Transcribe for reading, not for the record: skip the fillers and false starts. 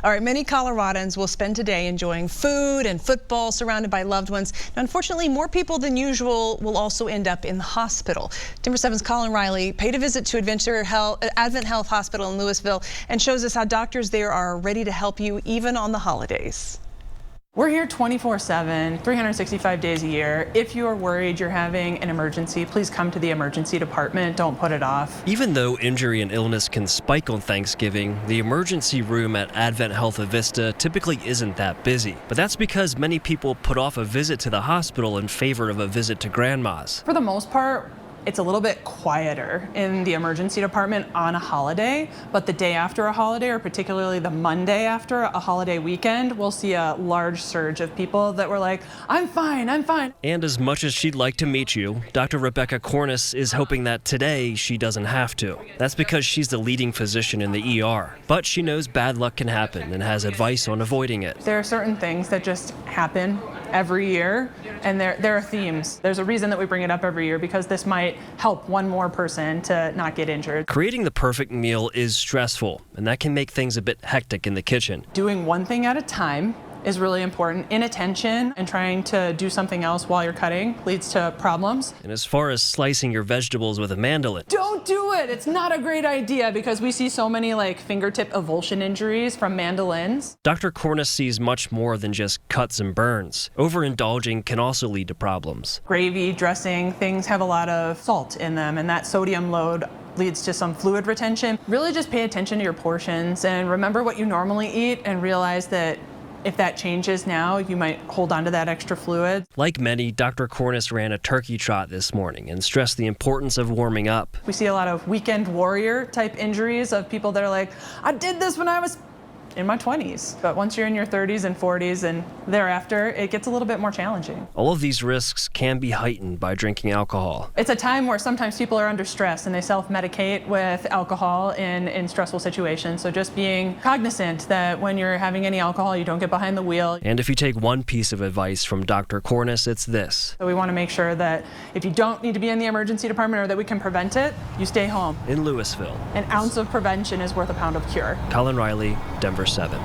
All right, many Coloradans will spend today enjoying food and football surrounded by loved ones. Now, unfortunately, more people than usual will also end up in the hospital. Denver 7's Colin Riley paid a visit to Advent Health Hospital in Louisville and shows us how doctors there are ready to help you even on the holidays. We're here 24/7, 365 days a year. If you're worried you're having an emergency, please come to the emergency department. Don't put it off. Even though injury and illness can spike on Thanksgiving, the emergency room at Advent Health of Vista typically isn't that busy. But that's because many people put off a visit to the hospital in favor of a visit to grandma's. For the most part, it's a little bit quieter in the emergency department on a holiday, but the day after a holiday, or particularly the Monday after a holiday weekend, we'll see a large surge of people that were like, I'm fine, I'm fine. And as much as she'd like to meet you, Dr. Rebecca Cornice is hoping that today she doesn't have to. That's because she's the leading physician in the ER. But she knows bad luck can happen and has advice on avoiding it. There are certain things that just happen every year, and there are themes. There's a reason that we bring it up every year, because this might help one more person to not get injured. Creating the perfect meal is stressful, and that can make things a bit hectic in the kitchen. Doing one thing at a time is really important. Inattention and trying to do something else while you're cutting leads to problems. And as far as slicing your vegetables with a mandolin, don't do it. It's not a great idea, because we see so many fingertip avulsion injuries from mandolins. Dr. Cornice sees much more than just cuts and burns. Overindulging can also lead to problems. Gravy, dressing, things have a lot of salt in them, and that sodium load leads to some fluid retention. Really just pay attention to your portions and remember what you normally eat, and realize that if that changes now, you might hold on to that extra fluid. Like many, Dr. Cornice ran a turkey trot this morning and stressed the importance of warming up. We see a lot of weekend warrior type injuries of people that are like, I did this when I was in my 20s. But once you're in your 30s and 40s and thereafter, it gets a little bit more challenging. All of these risks can be heightened by drinking alcohol. It's a time where sometimes people are under stress and they self-medicate with alcohol in stressful situations. So just being cognizant that when you're having any alcohol, you don't get behind the wheel. And if you take one piece of advice from Dr. Cornice, it's this. So we want to make sure that if you don't need to be in the emergency department, or that we can prevent it, you stay home. In Louisville, An ounce of prevention is worth a pound of cure. Colin Riley, Denver 7.